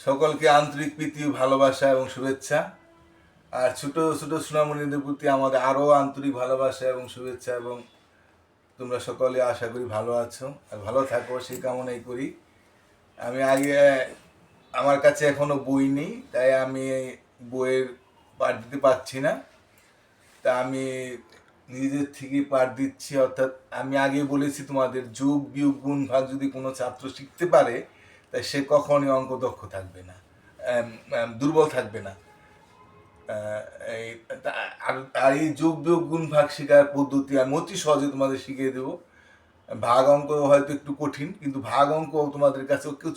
সকলকে আন্তরিক প্রীতি ভালোবাসা এবং শুভেচ্ছা। আর ছোট ছোট সোনামণিদের প্রতি আমাদের আরও আন্তরিক ভালোবাসা এবং শুভেচ্ছা। এবং তোমরা সকলে আশা করি ভালো আছো আর ভালো থাকো, সেই কামনাই করি। আমি আগে আমার কাছে এখনো বই নেই, তাই আমি বইয়ের পাঠ দিতে পারছি না। তা আমি নিজের থেকেই পাঠ দিচ্ছি। অর্থাৎ আমি আগে বলেছি তোমাদের, যোগ বিয়োগ গুণ ভাগ যদি কোনো ছাত্র শিখতে পারে, তাই সে কখনই অঙ্ক দক্ষ থাকবে না, দুর্বল থাকবে না। আর এই যোগ বিয়োগ গুণ ভাগ শেখার পদ্ধতি আমি অতি সহজে তোমাদের শিখিয়ে দেবো। ভাগ অঙ্ক হয়তো একটু কঠিন, কিন্তু ভাগ অঙ্ক তোমাদের কাছে খুব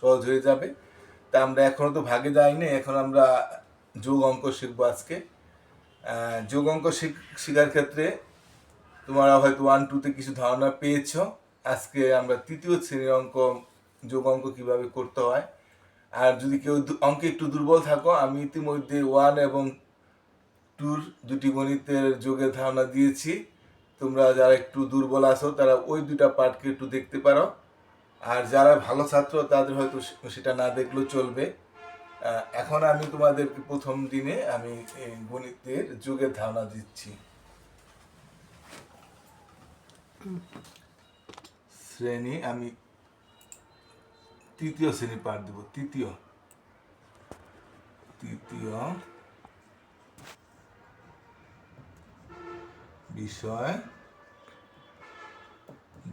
সহজ হয়ে যাবে। তা আমরা এখনো তো ভাগে যাইনি, এখন আমরা যোগ অঙ্ক শিখবো আজকে। যোগ অঙ্ক শেখার ক্ষেত্রে তোমরা হয়তো 1-2-তে কিছু ধারণা পেয়েছ। আজকে আমরা তৃতীয় শ্রেণীর অঙ্ক, যোগ অঙ্ক কীভাবে করতে হয়। আর যদি কেউ অঙ্কে একটু দুর্বল থাকো, আমি ইতিমধ্যে 1 এবং 2 দুটি গণিতের যোগের ধারণা দিয়েছি। তোমরা যারা একটু দুর্বল আছো তারা ওই দুটা পার্টকে একটু দেখতে পারো। আর যারা ভালো ছাত্র তাদের হয়তো সেটা না দেখলেও চলবে। এখন আমি তোমাদেরকে প্রথম দিনে আমি গণিতের যোগের ধারণা দিচ্ছি। শ্রেণী আমি তৃতীয় শ্রেণী পাঠ দেব। তৃতীয় বিষয়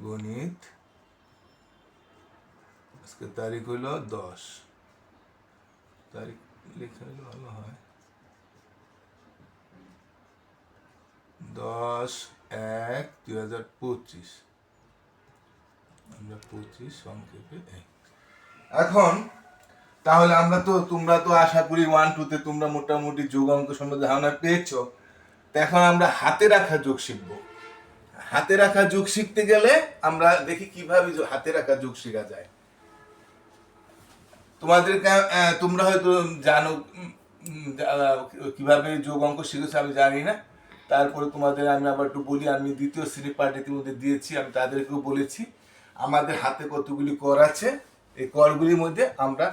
গণিত। আজকে তারিখ হইল 10, তারিখ লেখা হলে ভালো হয়। 10/1/2025, আমরা 25 সংক্ষেপে। এখন তাহলে তোমরা তো আশা করি 1-2-তে তোমরা মোটামুটি যোগ অঙ্ক সম্বন্ধে ধারণা পেয়েছো। তো এখন আমরা হাতে রাখা যোগ শিখব। হাতে রাখা যোগ শিখতে গেলে আমরা দেখি কিভাবে হাতে রাখা যোগ শেখা যায়। তোমরা হয়তো জানো কিভাবে যোগ অঙ্ক শিখেছো, আমি জানি না। তারপরে তোমাদের আমি আবার একটু বলি। আমি দ্বিতীয় শ্রেণী পাঠ ইতিমধ্যে দিয়েছি, আমি তাদেরকেও বলেছি আমাদের হাতে কতগুলি কর আছে। এই করগুলির মধ্যে আমরা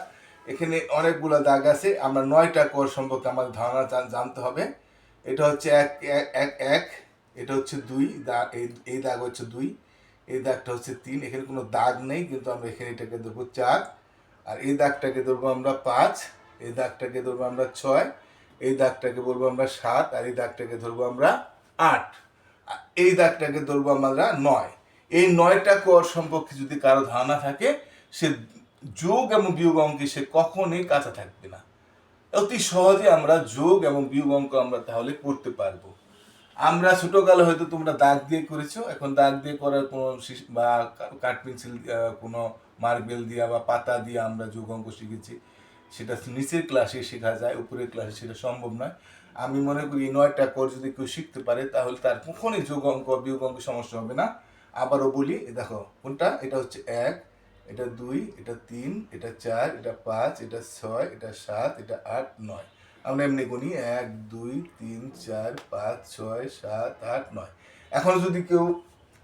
এখানে অনেকগুলো দাগ আছে, আমরা 9টা কর সম্পর্কে আমাদের ধারণা জানতে হবে। এটা হচ্ছে 1, এটা হচ্ছে 2, এই দাগ হচ্ছে 2, এই দাগটা হচ্ছে 3, এখানে কোনো দাগ নেই, কিন্তু আমরা এখানে এটাকে ধরবো 4, আর এই দাগটাকে ধরবো আমরা 5, এই দাগটাকে ধরবো আমরা 6, এই দাগটাকে বলবো আমরা 7, আর এই দাগটাকে ধরবো আমরা 8, এই দাগটাকে ধরবো আমরা 9। এই 9টা কর সম্পর্কে যদি কারো ধারণা থাকে, সে যোগ এবং বিয়োগ অঙ্কে সে কখনোই কাঁচা থাকবে না। অতি সহজে আমরা যোগ এবং বিয়োগ অঙ্ক আমরা তাহলে করতে পারবো। আমরা ছোটকালে হয়তো তোমরা দাগ দিয়ে করেছো, এখন দাগ দিয়ে করার কোনো বা কাঠ পেন্সিল, কোনো মার্বেল দিয়া বা পাতা দিয়ে আমরা যোগ অঙ্ক শিখেছি, সেটা নিচের ক্লাসে শেখা যায়, উপরের ক্লাসে সেটা সম্ভব নয়। আমি মনে করি 9টা কর যদি কেউ শিখতে পারে, তাহলে তার কখনই যোগ অঙ্ক বিয়োগ অঙ্ক সমস্যা হবে না। আবারও বলি, দেখো কোনটা, এটা হচ্ছে 1, এটা 2, এটা 3, এটা 4, এটা 5, এটা 6, এটা 7, এটা 8, 9। আমরা এমনি গুনি 1, 2, 3, 4, 5, 6, 7, 8, 9। এখন যদি কেউ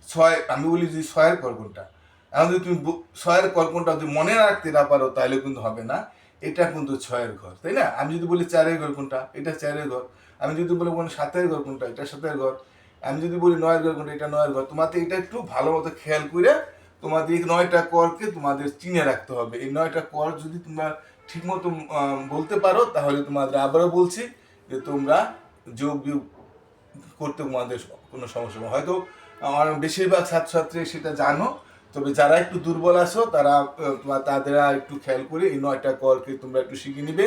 6, আমি বলি যে 6-এর কর কোনটা, এখন যদি তুমি 6-এর কর কোনটা যদি মনে রাখতে না পারো, তাহলে কিন্তু হবে না। এটা কিন্তু 6-এর ঘর, তাই না? আমি যদি বলি 4-এর ঘর কোনটা, এটা 4-এর ঘর। আমি যদি বলি 7-এর ঘর কোনটা, এটা 7-এর ঘর। আমি যদি বলি 9-এর ঘর কোনটা, এটা 9-এর ঘর। তোমাদের এটা একটু ভালো মতো খেয়াল করে তোমাদের এই 9টা করকে তোমাদের চিনে রাখতে হবে। এই 9টা কর যদি তোমরা ঠিকমতো বলতে পারো, তাহলে তোমাদের আবারও বলছি যে তোমরা যোগ বিয়োগ করতে তোমাদের কোনো সমস্যা নেই। হয়তো বেশিরভাগ ছাত্রছাত্রী সেটা জানো, তবে যারা একটু দুর্বল আছো তারা তাদেরা একটু খেয়াল করে এই 9টা করকে তোমরা একটু শিখে নিবে।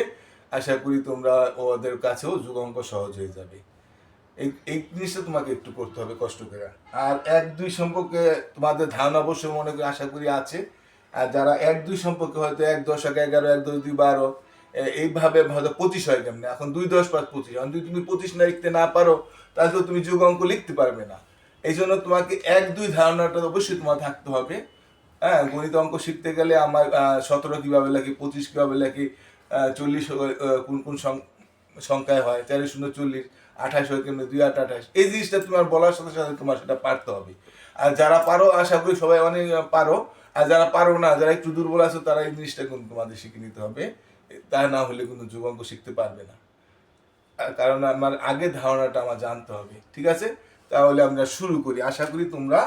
আশা করি তোমরা ওদের কাছেও যোগ অঙ্ক সহজ হয়ে যাবে। এই জিনিসটা তোমাকে একটু করতে হবে কষ্ট করে। আর 1-2 সম্পর্কে তোমাদের ধারণা অবশ্যই মনে করি আশা করি আছে। আর যারা 1-2 সম্পর্কে হয়তো 1-10-11, 1-10-12 এইভাবে হয়তো 25 হয় কেমনি, এখন 2-10-5-25, এখন যদি তুমি 25 না লিখতে না পারো, তাহলে তো তুমি যোগ অঙ্ক লিখতে পারবে না। এই জন্য তোমাকে 1-2 ধারণাটা অবশ্যই তোমার থাকতে হবে। হ্যাঁ, গণিত অঙ্ক শিখতে গেলে আমার 17 কিভাবে লেখে, 25 কিভাবে লেখে, 40 কোন কোন সংখ্যায় হয়, 4-0-40, 28 হয় কেমনি, 2-8-28, এই জিনিসটা তোমার বলার সাথে সাথে তোমার সেটা পারতে হবে। আর যারা পারো, আশা করি সবাই অনেক পারো, আর যারা পারো না, যারা একটু দুর্বল আছো, তারা এই জিনিসটা কিন্তু তোমাদের শিখে নিতে হবে। তা না হলে কিন্তু যোগ অঙ্ক শিখতে পারবে না। কারণ আমার আগে ধারণাটা আমার জানতে হবে, ঠিক আছে? তাহলে আমরা শুরু করি। আশা করি তোমরা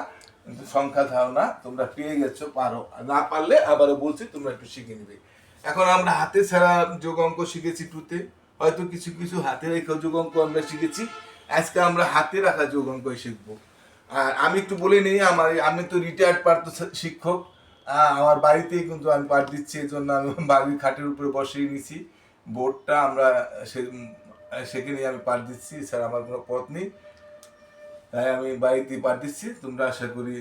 সংখ্যা ধারণা তোমরা পেয়ে গেছো, পারো। না পারলে আবারও বলছি তোমরা একটু শিখে নিবে। এখন আমরা হাতে ছাড়া যোগ অঙ্ক শিখেছি টুতে, হয়তো কিছু কিছু হাতে রেখে যোগ অঙ্ক আমরা শিখেছি। আজকে আমরা হাতে রাখা যোগ অঙ্কই শিখবো। আর আমি একটু বলে নিই, আমি তো রিটায়ার্ড পার্থ শিক্ষক। আমার বাড়িতেই কিন্তু আমি পাঠ দিচ্ছি, এই জন্য আমি বাড়ির খাটের উপরে বসিয়ে নিছি বোর্ডটা। আমরা সেখানে আমি পাঠ দিচ্ছি, স্যার আমার কোনো পথ নেই, তাই আমি বাড়িতেই পাঠ দিচ্ছি। তোমরা আশা করি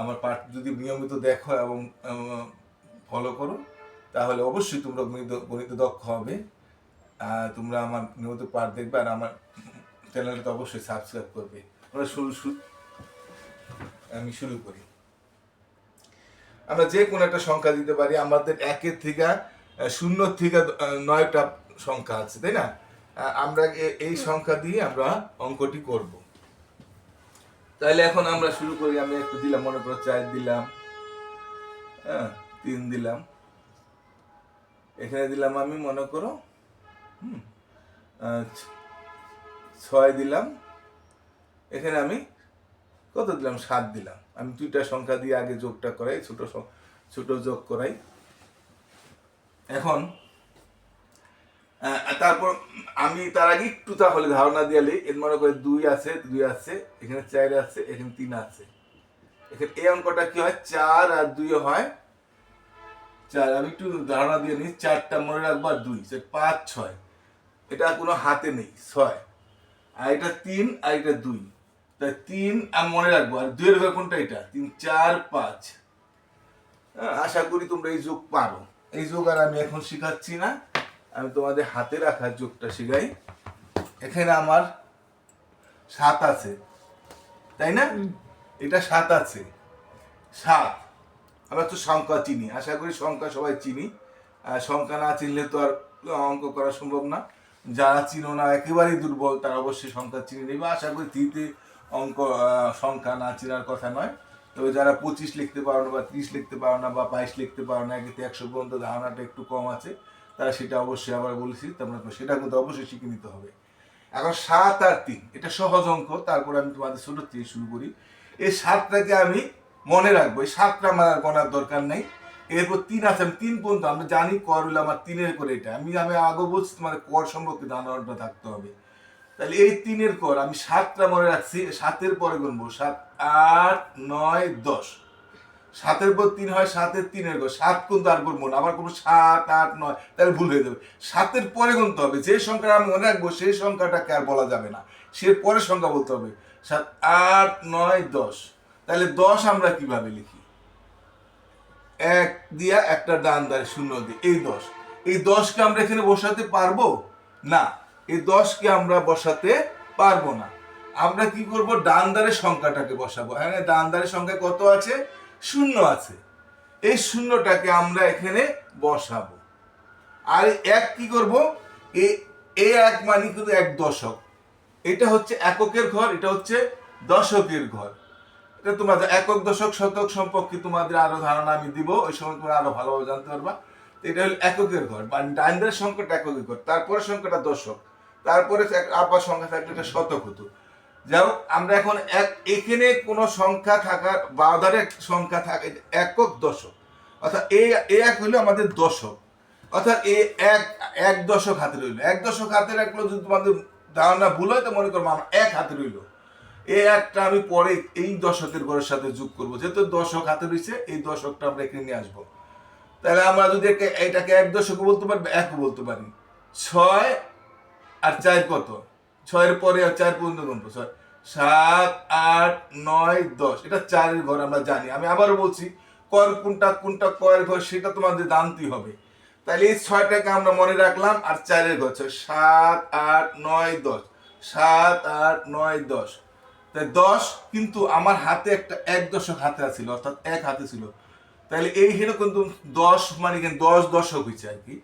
আমার পাঠ যদি নিয়মিত দেখো এবং ফলো করো, তাহলে অবশ্যই তোমরা গণিতে দক্ষ হবে। তোমরা আমার নিয়মিত পাঠ দেখবে আর আমার চ্যানেলটা অবশ্যই সাবস্ক্রাইব করবে। আমরা আমি শুরু করি। আমরা যে কোনো একটা সংখ্যা দিতে পারি। আমাদের 1 থেকে 0 থেকে 9টা সংখ্যা আছে, তাই না? আমরা এই সংখ্যা দিয়ে আমরা অঙ্কটি করব। তাহলে এখন আমরা শুরু করি। আমি একটু দিলাম, মনে করো 4 দিলাম, 3 দিলাম, এখানে দিলাম আমি মনে করো 6 দিলাম, এখানে আমি কত দিলাম, 7 দিলাম। আমি 2টা সংখ্যা দিয়ে আগে যোগটা করাই, ছোট যোগ করাই। এখন তারপর আমি তার আগে একটু তাহলে ধারণা দিয়ালি, এর মনে করে 2 আছে, এখানে 4 আছে, এখানে 3 আছে। এখানে এই অঙ্কটা কি হয়, 4 আর 2 হয় 4। আমি একটু ধারণা দিয়ে নিই, 4টা মনে রাখবো আর 2, 5 6। এটা কোনো হাতে নেই, 6। আর এটা 3 আর এটা 2, তাই 3 আমি মনে রাখবো। আর 2 এর ঘর কোনটা, এটা 3 4 5। আশা করি তোমরা এই যোগ পারো। এই যোগ আর আমি এখন শিখাচ্ছি না, আমি তোমাদের হাতে রাখা যোগটা শিখাই। এখানে আমার 7 আছে, তাই না? এটা 7 আছে, 7। আমরা তো সংখ্যা চিনি, আশা করি সংখ্যা সবাই চিনি। সংখ্যা না চিনলে তো আর অঙ্ক করা সম্ভব না। যারা চিনো না, একেবারেই দুর্বল, তারা অবশ্যই সংখ্যা চিনে নেবে। আশা করি থ্রিতে অঙ্ক সংখ্যা না চেনার কথা নয়। তবে যারা 25 লিখতে পারো না, বা 30 লিখতে পারো না, বা 22 লিখতে পারো না, একে 100 পর্যন্ত ধারণাটা একটু কম আছে, তারা সেটা অবশ্যই, আবার বলেছি, তোমরা সেটা কিন্তু অবশ্যই শিখে নিতে হবে। এখন 7 আর 3 এটা সহজ অঙ্ক। তারপরে আমি তোমাদের ছোট থেকে শুরু করি। এই 7টাকে আমি মনে রাখবো, এই 7টা আমার আর গণার দরকার নেই। এরপর 3 আছে, আমি 3 পর্যন্ত, আমরা জানি কর হলো আমার 3-এর করে। এটা আমি আগে বলছি, তোমার কর সম্পর্কে ধারণাটা থাকতে হবে। তাহলে এই 3-এর কর আমি 7টা মনে রাখছি। 7-এর পরে গুনবো, 7 8 9 10। 7-এর পর 3 হয়, 7-এর 3-এর ঘর। 7 কিন্তু আর করবো না, আবার কোনো 7 8 9, তাহলে ভুল হয়ে যাবে। 7-এর পরে গুনতে হবে। যে সংখ্যাটা আমি মনে রাখবো সেই সংখ্যাটাকে আর বলা যাবে না, সে পরের সংখ্যা বলতে হবে। 7 8 9 10। তাহলে 10 আমরা কিভাবে লিখি, 1 দিয়া একটা ডান ধারে 0 দিই, এই 10। এই 10কে আমরা এখানে বসাতে পারবো না, এই 10কে আমরা বসাতে পারবো না। আমরা কি করব, ডান ধারের সংখ্যাটাকে বসাবো। হ্যাঁ, ডান ধারের সংখ্যা কত আছে, 0 আছে। এই 0টাকে আমরা এখানে বসাবো। আর 1 কি করব, এই 1 মানে কিন্তু 1 দশক। এটা হচ্ছে এককের ঘর, এটা হচ্ছে দশকের ঘর। এটা তোমাদের একক দশক শতক সম্পর্কে তোমাদের আরো ধারণা আমি দিব, ওই সময় তোমরা আরো ভালোভাবে জানতে পারবা। এটা হলো এককের ঘর, মানে ডাইনদের সংখ্যাটা এককের ঘর, তারপরে সংখ্যাটা দশক, তারপরে আবার সংখ্যা থাকলে এটা শতক হতো। যাই হোক, আমরা এখন এখানে কোনো সংখ্যা থাকার বাধারে সংখ্যা থাকে একক দশক, অর্থাৎ এই এক হইলো আমাদের দশক, অর্থাৎ এই এক দশক হাতে রইলো। 1 দশক হাতে রাখলো, যদি তোমাদের ধারণা ভুল হয় তো মনে করবো আমার 1 হাতে রইলো। এই একটা আমি পরে এই দশকের ঘরের সাথে যোগ করবো, যেহেতু দশক হাতে রয়েছে, এই দশকটা আমরা এখানে নিয়ে আসবো। তাহলে আমরা যদি এটাকে 1 দশক বলতে পারি, 1 বলতে পারি। 6 আর 4 কত, 6-এর পরে আর 4 পর্যন্ত গুনবো। 6 7 8 9 10, এটা 4-এর ঘর আমরা জানি। আমি আবারও বলছি, কর কোনটা কয়ের ঘর সেটা তোমাদের জানতেই হবে। তাহলে এই 6টাকে আমরা মনে রাখলাম, আর 4-এর ঘর 7 8 9 10, 7 8 9 10। তাই 10, কিন্তু আমার হাতে একটা 1 দশক হাতে ছিল, অর্থাৎ 1 হাতে ছিল। তাহলে এইখানে কিন্তু 10 মানে 10 দশক হয়েছে আর কি।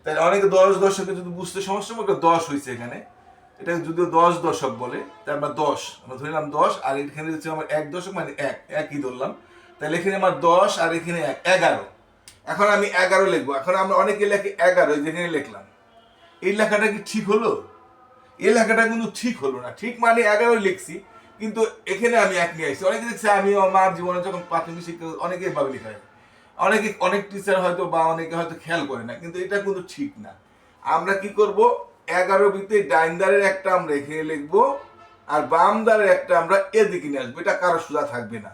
তাহলে অনেকে 10 দশকে যদি বুঝতে সমস্যা হবে, 10 হয়েছে এখানে। এটা যদিও 10 দশক বলে, তাই আমরা 10 আমরা ধরলাম 10। আর এখানে হচ্ছে আমার 1 দশক মানে 1 একই ধরলাম। তাহলে এখানে আমার 10 আর এখানে 11। এখন আমি 11 লিখবো। এখন আমরা অনেকে লেখে 11, যেখানে লিখলাম। এই লেখাটা কি ঠিক হলো? এই লেখাটা কিন্তু ঠিক হলো না। ঠিক মানে 11 লিখছি, কিন্তু এখানে আমি 1 নিয়ে আসছি। অনেকে দেখছে আমি আমার জীবনে যখন প্রাথমিক শিক্ষা, অনেকে ভাবে লেখা হয়, অনেক টিচার হয়তো বা অনেকে হয়তো খেয়াল করে না, কিন্তু এটা কিন্তু ঠিক না। আমরা কি করব, 11 ভিতরে ডাইন ধারের একটা আমরা এখানে লিখবো, আর বাম ধারের একটা আমরা এদিকে নিয়ে আসবো। এটা কারো সোজা থাকবে না।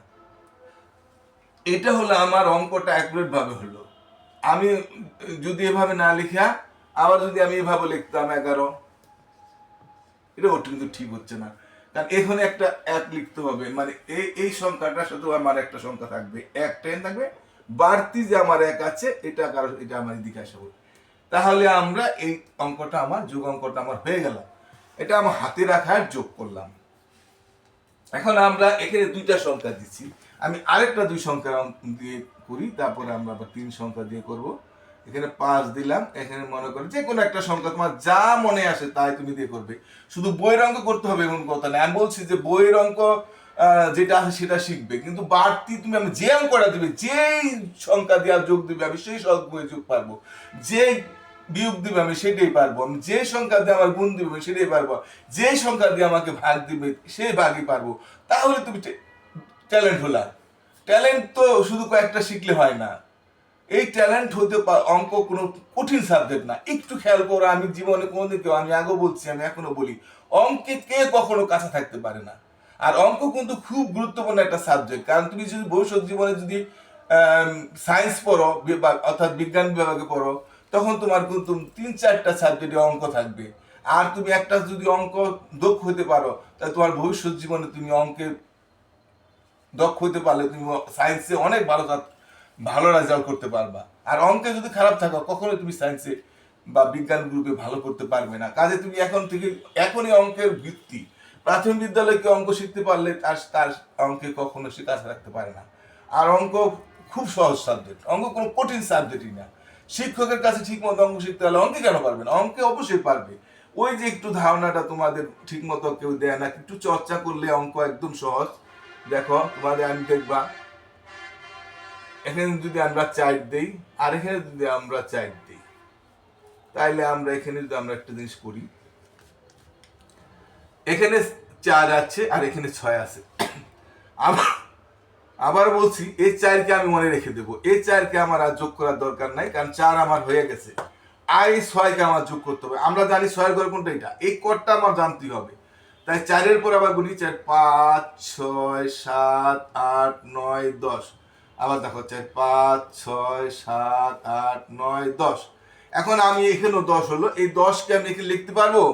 এটা হলো আমার অঙ্কটা অ্যাকুরেট ভাবে হলো। আমি যদি এভাবে না লিখা, আবার যদি আমি এভাবে লিখতাম 11, এটা ওটা কিন্তু ঠিক হচ্ছে না। কারণ এখানে একটা 1 লিখতে হবে, মানে এই সংখ্যাটা শুধু আমার একটা সংখ্যা থাকবে, 1 টেন থাকবে, বাড়তি যে আমার 1 আছে এটা কারণ এটা আমার এদিকে আসা হবে। তাহলে আমরা এই অঙ্কটা আমার যোগ অঙ্কটা আমার হয়ে গেল। এটা আমার হাতে রাখার যোগ করলাম। এখন আমরা এখানে 2টা সংখ্যা দিচ্ছি, আমি আরেকটা 2 সংখ্যা দিয়ে করি, তারপরে আমরা আবার 3 সংখ্যা দিয়ে করব। এখানে 5 দিলাম, এখানে মনে করো যে কোনো একটা সংখ্যা তোমার যা মনে আসে তাই তুমি দিয়ে করবে। শুধু বইয়ের অঙ্ক করতে হবে এমন কথা না। আমি বলছি যে বইয়ের অঙ্ক যেটা আছে সেটা শিখবে, কিন্তু বাড়তি তুমি আমি যে অঙ্কটা দিবে, যেই সংখ্যা দিয়ে যোগ দিবে আমি সেই সংখ্যা যোগ পারবো, যে বিয়োগ দিবে আমি সেটাই পারবো, আমি যে সংখ্যা দিয়ে আমার গুণ দিবে আমি সেটাই পারবো, যে সংখ্যা দিয়ে আমাকে ভাগ দিবে সেই ভাগই পারবো। তাহলে তুমি ট্যালেন্ট হলা। ট্যালেন্ট তো শুধু কয়েকটা শিখলে হয় না। এই ট্যালেন্ট হতে অঙ্ক কোনো কঠিন সাবজেক্ট না। একটু খেয়াল করো, আমি জীবনে কোনোদিন কেউ, আমি আগেও বলছি, আমি এখনো বলি, অঙ্কে কে কখনো কাছে থাকতে পারে না। আর অঙ্ক কিন্তু খুব গুরুত্বপূর্ণ একটা সাবজেক্ট। কারণ তুমি যদি ভবিষ্যৎ জীবনে যদি সায়েন্স পড়ো, অর্থাৎ বিজ্ঞান বিভাগে পড়ো, তখন তোমার কিন্তু 3-4টা সাবজেক্টে অঙ্ক থাকবে। আর তুমি একটা যদি অঙ্ক দক্ষ হতে পারো, তাহলে তোমার ভবিষ্যৎ জীবনে তুমি অঙ্কে দক্ষ হতে পারলে তুমি সায়েন্সে অনেক ভালো রেজাল্ট করতে পারবা। আর অঙ্কে যদি খারাপ থাকো, কখনোই তুমি সায়েন্সে বা বিজ্ঞান গ্রুপে ভালো করতে পারবে না। কাজে তুমি এখন থেকে, এখনই অঙ্কের ভিত্তি। প্রাথমিক বিদ্যালয়কে অঙ্ক শিখতে পারলে তার অঙ্কে কখনো সে কাছে রাখতে পারে না। আর অঙ্ক খুব সহজ সাবজেক্ট, অঙ্ক কোনো কঠিন সাবজেক্টই না। শিক্ষকের কাছে ঠিক মতো অঙ্ক শিখতে হলে অঙ্কে কেন পারবে না? অঙ্কে অবশ্যই পারবে। ওই যে একটু ধারণাটা তোমাদের ঠিক মতো কেউ দেয় না, একটু চর্চা করলে অঙ্ক একদম সহজ। দেখো তোমাদের আমি দেখবা, এখানে যদি আমরা 4 দেই, আর এখানে যদি আমরা 4 দিই, তাইলে আমরা এখানে যদি আমরা একটা জিনিস করি, এখানে 4 আছে আর এখানে 6 আছে। আবার বলছি, এই 4কে আমি মনে রেখে দেবো। এই 4কে আমার আর যোগ করার দরকার নাই, কারণ 4 আমার হয়ে গেছে। আর এই 6কে আমার যোগ করতে হবে। আমরা জানি 6 ঘর কোনটা, এটা এই কোডটা আমার জানতেই হবে। তাই 4-এর পর আবার গুনি, 4, 5, 6, 7, 8, 9, 10। আবার দেখো 4, 5, 6, 7, 8, 9, 10। এখন আমি এখানেও 10 হলো, এই 10কে আমি এখানে লিখতে পারবো?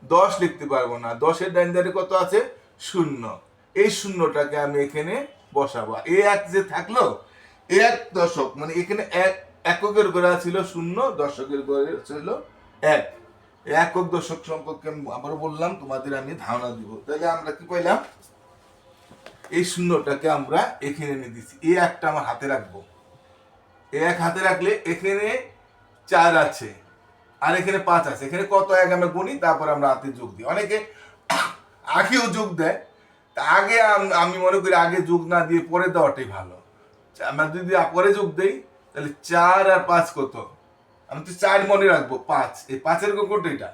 10 লিখতে পারবো না। 10-এর ডান ধারে কত আছে? 0। এই শূন্যটাকে আমি এখানে বসাবো। এই 1 যে থাকলো, 1 দশক, মানে এখানে এককের গোড়া ছিল 0, দশকের গোড়া ছিল 1। একক দশক সম্পর্কে আমি আবারও বললাম, তোমাদের আমি ধারণা দিব। তাহলে আমরা কি পাইলাম? এই শূন্যটাকে আমরা এখানে এনে দিচ্ছি। এই 1টা আমার হাতে রাখবো। এই 1 হাতে রাখলে এখানে 4 আছে আর এখানে 5 আছে। এখানে কত 1 আমরা গুনি, তারপর আমরা হাতে যোগ দিই। অনেকে আগেও যোগ দেয়। তা আগে আমি মনে করি আগে যোগ না দিয়ে পরে দেওয়াটাই ভালো। আমরা যদি পরে যোগ দেই, তাহলে 4 আর 5 কত? আমি তো 4 মনে রাখবো, 5, এই 5-এর কোডটা এটা।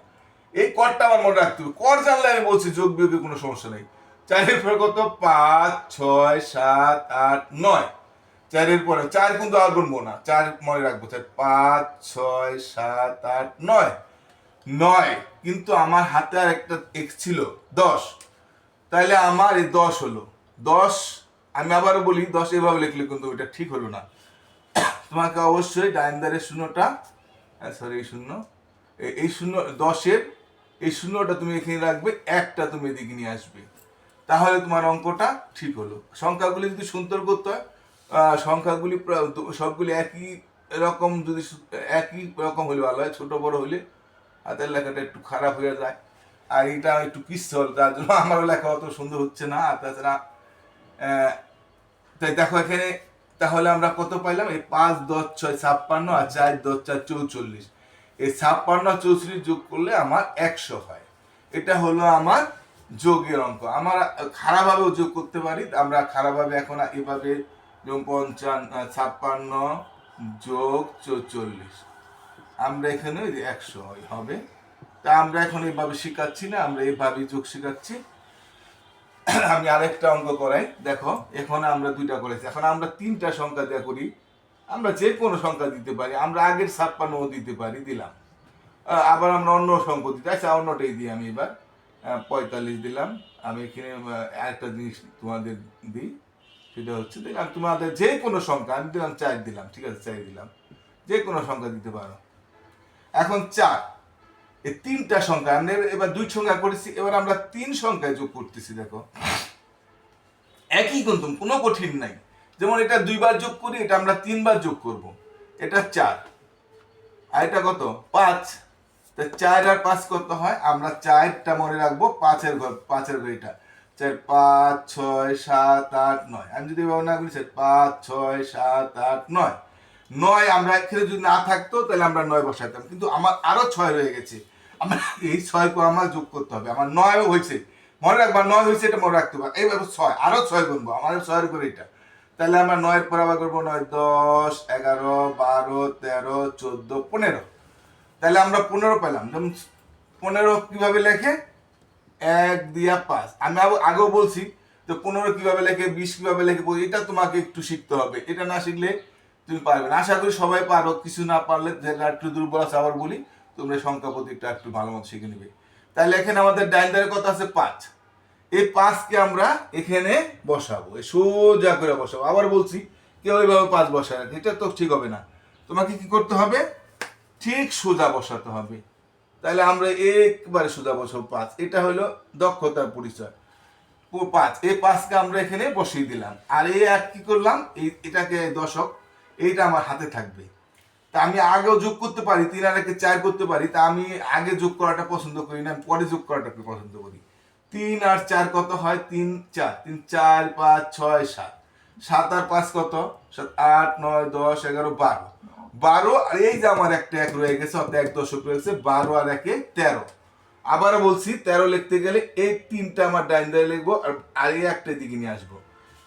এই কোডটা আমার মনে রাখতে হবে। কোড জানলে আমি বলছি যোগ বিয়োগে কোনো সমস্যা নেই। 4-এর পরে কত? 5, 6, 7, 8, 9। 4-এর পরে 4 কিন্তু আর গুনবো না, 4 মনে রাখবো। 4, 5, 6, 7, 8, 9। 9, কিন্তু আমার হাতে আর একটা x ছিল 10। তাইলে আমার এই 10 হলো। 10, আমি আবারও বলি, 10 এভাবে লিখলে কিন্তু এটা ঠিক হলো না। তোমাকে অবশ্যই ডাইন ধারের শূন্যটা, সরি এই শূন্য, এই শূন্য 10-এর এই শূন্যটা তুমি এখানে রাখবে, একটা তুমি এদিকে নিয়ে আসবে। তাহলে তোমার অঙ্কটা ঠিক হলো। সংখ্যাগুলি যদি সুন্দর করতে হয়, সংখ্যাগুলি সবগুলি একই রকম, যদি একই রকম হলে ভালো হয়। ছোট বড় হলে হাতের লেখাটা একটু খারাপ হয়ে যায়। আর এটা একটু পিস্তল, তার জন্য আমারও লেখা অত সুন্দর হচ্ছে না। আর তাছাড়া তাই দেখো এখানে, তাহলে আমরা কত পাইলাম? এই 5, 10, 6, 56, আর 4, 10, 4, 44। এই 56 আর 44 যোগ করলে আমার 100 হয়। এটা হলো আমার যোগের অঙ্ক। আমরা খারাপভাবেও যোগ করতে পারি। আমরা খারাপভাবে এখন এভাবে যেমন 56 যোগ 44, আমরা এখানে 100 হবে। তা আমরা এখন এইভাবে শিখাচ্ছি না, আমরা এইভাবেই যোগ শিখাচ্ছি। আমি আরেকটা অঙ্ক করাই, দেখো এখন আমরা দুইটা করেছি, এখন আমরা তিনটা সংখ্যা দেওয়া করি। আমরা যে কোনো সংখ্যা দিতে পারি, আমরা আগের 56 দিতে পারি, দিলাম। আবার আমরা অন্য সংখ্যা দিতে, আচ্ছা অন্যটাই দিই আমি এবার। 45 দিলাম। আমি এখানে আরেকটা জিনিস তোমাদের দিই, সেটা হচ্ছে দিলাম তোমাদের যে কোনো সংখ্যা, আমি দিলাম 4 দিলাম, ঠিক আছে 4 দিলাম, যে কোনো সংখ্যা দিতে পারো। এখন 4, এই তিনটা সংখ্যা আমরা এবার দুই সংখ্যা করেছি, এবার আমরা 3 সংখ্যায় যোগ করতেছি। দেখো একই কিন্তু কোনো কঠিন নাই। যেমন এটা 2 বার যোগ করি, এটা আমরা 3 বার যোগ করব। এটা 4 আর এটা কত 5, তা 4 আর 5 কত হয়, আমরা 4টা মনে রাখবো, 5-এর ঘর, 5-এর ঘর এটা 4, 5, 6, 7, 8, 9। আমি যদি ভাবনা করি 5, 6, 7, 8, 9, 9 আমরা এখানে যদি না থাকতো তাহলে আমরা 9 বসাতাম, কিন্তু আমার আরো 6 রয়ে গেছে, আমার এই 6 করে আমার যোগ করতে হবে। আমার 9 হয়েছে, মনে রাখবা 9 হয়েছে, এটা মনে রাখতে পারবো। এইভাবে 6 আরো 6 গুনবো, আমার 6 করে এটা, তাহলে আমরা 9-এর পর আবার করবো 9, 10, 11, 12, 13, 14, 15। তাহলে আমরা 15 পেলাম। যেমন 15 কিভাবে লেখে, 1 দিয়া 5। আমি আগেও বলছি তো 15 কিভাবে লেখে, 20 কিভাবে লেখে, এটা তোমাকে একটু শিখতে হবে, এটা না শিখলে তুমি পারবে না। আশা করি সবাই পারো, কিছু না পারলে যেটা একটু দুর্বল আছে আবার বলি, তোমরা সংখ্যা প্রতীকটা একটু ভালো মতো শিখে নিবে। তাহলে এখানে আমাদের ডাইন ধারে কত আছে 5, এই 5কে আমরা এখানে বসাবো, সোজা করে বসাবো। আবার বলছি কেউ এইভাবে 5 বসায়, এটা তো ঠিক হবে না, তোমাকে কি করতে হবে, ঠিক সোজা বসাতে হবে। তাহলে আমরা একবারে সোজা বসাবো 5, এটা হলো দক্ষতার পরিচয়। 5, এই 5কে আমরা এখানে বসিয়ে দিলাম। আর এই এক কি করলাম, এটাকে দশক, এইটা আমার হাতে থাকবে। তা আমি আগেও যোগ করতে পারি, 3 আর 1-এ 4 করতে পারি, তা আমি আগে যোগ করাটা পছন্দ করি না, আমি পরে যোগ করাটা পছন্দ করি। 3 আর 4 কত হয়, 3, 4, 3, 4, 5, 6, 7, 7 আর 5 কত, 7, 8, 9, 10, 11, 12, 12। আর এই যে আমার একটা 1 রয়ে গেছে, অর্থাৎ 1 দশক রয়েছে, 12 আর 1-এ 13। আবার বলছি 13 লিখতে গেলে এই 3টা আমার ডাইন ধারে লিখবো, আর এই একটা দিকে নিয়ে আসবো।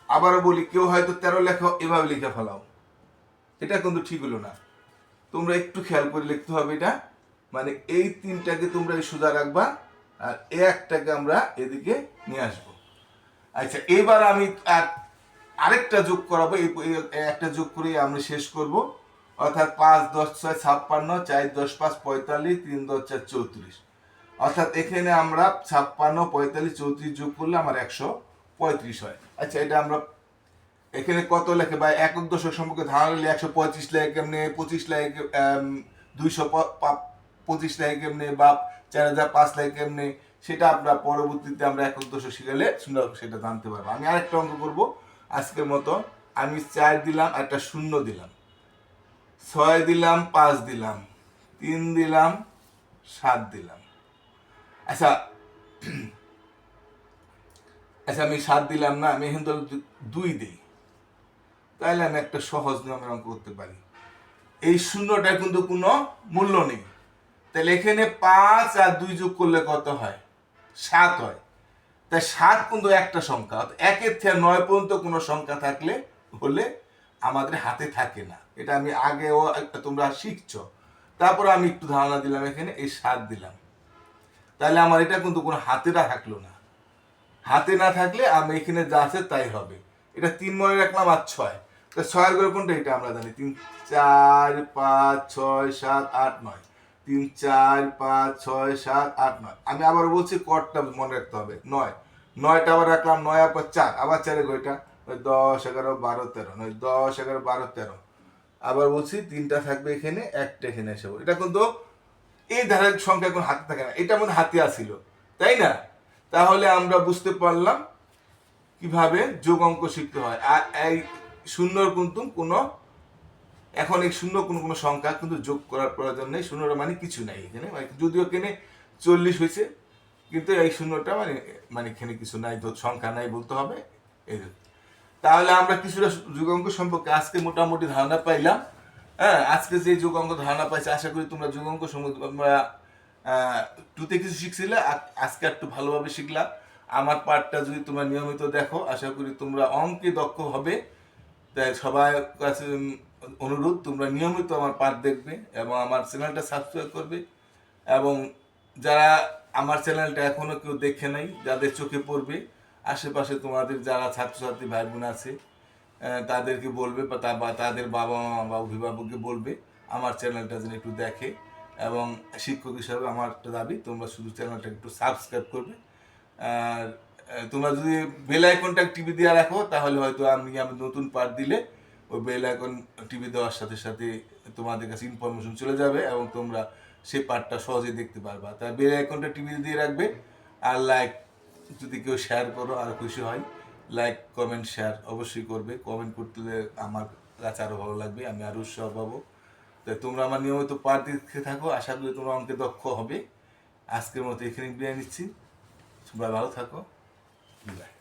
আবারও বলি কেউ হয়তো 13 লেখো, এভাবে লিখে ফেলাও, এটা কিন্তু ঠিক হলো না। তোমরা একটু খেয়াল করে লিখতে হবে এটা, মানে এই 3টাকে তোমরা সোজা রাখবা, আর এই একটাকে আমরা এদিকে নিয়ে আসবো। আচ্ছা এবার আমি আরেকটা যোগ করাবো, এই একটা যোগ করে আমরা শেষ করব। অর্থাৎ 5, 10, 6, 56, 4, 10, 5, 45, 3, 10, 4, 34। অর্থাৎ এখানে আমরা 56, 45, 34 যোগ করলে আমার 135 হয়। আচ্ছা এটা আমরা এখানে কত লেখে বা একক দশক সম্পর্কে ধারণা নিলে 125 লেখে কেমনে, 25 লেখে, 225 লেখে কেমনে, বা 4005 লেখে কেমনে, সেটা আমরা পরবর্তীতে আমরা একক দশক শিখালে সেটা জানতে পারবো। আমি আরেকটা অঙ্ক করব আজকের মতো। আমি 4 দিলাম, একটা 0 দিলাম, 6 দিলাম, 5 দিলাম, 3 দিলাম, 7 দিলাম। আচ্ছা আচ্ছা আমি 7 দিলাম না, আমি এখানে 2 দিই, তাহলে আমি একটা সহজ নিয়মের অঙ্ক করতে পারি। এই শূন্যটার কিন্তু কোনো মূল্য নেই, তাহলে এখানে 5 আর 2 যোগ করলে কত হয়, 7 হয়। তাই 7 কিন্তু একটা সংখ্যা, 1-এর থেকে 9 পর্যন্ত কোনো সংখ্যা থাকলে হলে আমাদের হাতে থাকে না, এটা আমি আগেও তোমরা শিখছো। তারপর আমি একটু ধারণা দিলাম, এখানে এই 7 দিলাম, তাহলে আমার এটা কিন্তু কোনো হাতে থাকলো না। হাতে না থাকলে আমি এখানে যা আছে তাই হবে। এটা 3 মনে রাখলাম, আর 6, তো 6-এর ঘরে কোনটা, এটা আমরা জানি 3, 4, 5, 6, 7, 8, 9, 3, 4, 5, 6, 7, 8, 9। আমি আবার বলছি কটটা মনে রাখতে হবে, 9, 9টা আবার রাখলাম, 9 আর 5, 4, আবার 4-এর ঘরটা 10, 11, 12, 13, 9, 10, 11, 12, 13। আবার বলছি 3টা থাকবে এখানে, একটা এখানে এসে, এটা কিন্তু এই ধারের সংখ্যা এখন হাতে থাকে না, এটা মধ্যে হাতে আসিল, তাই না? তাহলে আমরা বুঝতে পারলাম কিভাবে যোগ অঙ্ক শিখতে হয়। আর এই শূন্যর কিন্তু কোনো, এখন এই শূন্য কোনো সংখ্যা কিন্তু যোগ করার প্রয়োজন নেই, শূন্যটা মানে কিছু নাই এখানে, যদিও এখানে 40 হয়েছে, কিন্তু এই শূন্যটা মানে মানে এখানে কিছু নাই, সংখ্যা নাই বলতে হবে। এই তাহলে আমরা কিছুটা যোগ অঙ্ক সম্পর্কে আজকে মোটামুটি ধারণা পাইলাম। হ্যাঁ, আজকে যে যোগ অঙ্ক ধারণা পাইছে, আশা করি তোমরা যোগ অঙ্ক সম্পর্কে তোমরা টুতে কিছু শিখছিলে, আজকে একটু ভালোভাবে শিখলাম। আমার পাঠটা যদি তোমরা নিয়মিত দেখো, আশা করি তোমরা অঙ্কে দক্ষ হবে। তাই সবার কাছে অনুরোধ, তোমরা নিয়মিত আমার পাঠ দেখবে এবং আমার চ্যানেলটা সাবস্ক্রাইব করবে। এবং যারা আমার চ্যানেলটা এখনো কেউ দেখে নাই, যাদের চোখে পড়বে, আশেপাশে তোমাদের যারা ছাত্রছাত্রী ভাই বোন আছে তাদেরকে বলবে, বা তাদের বাবা মা বা অভিভাবককে বলবে আমার চ্যানেলটা যেন একটু দেখে। এবং শিক্ষক হিসাবে আমার একটা দাবি, তোমরা শুধু চ্যানেলটা একটু সাবস্ক্রাইব করবে। আর তোমরা যদি বেল আইকনটা টিভি দিয়ে রাখো, তাহলে হয়তো আমি নতুন পার্ট দিলে ওই বেল আইকন টিভি দেওয়ার সাথে সাথে তোমাদের কাছে ইনফরমেশন চলে যাবে এবং তোমরা সেই পার্টটা সহজেই দেখতে পারবা। তাই বেল আইকনটা টিভি দিয়ে রাখবে। আর লাইক যদি কেউ শেয়ার করো আরও খুশি হয়। লাইক কমেন্ট শেয়ার অবশ্যই করবে। কমেন্ট করতে আমার কাছে আরও ভালো লাগবে, আমি আরও উৎসাহ পাবো। তাই তোমরা আমার নিয়মিত পাঠ দেখতে থাকো, আশা করি তোমরা অঙ্কে দক্ষ হবে। আজকের মতো এখানে বিদায় নিচ্ছি। সবাই ভালো থাকো। বিদায়।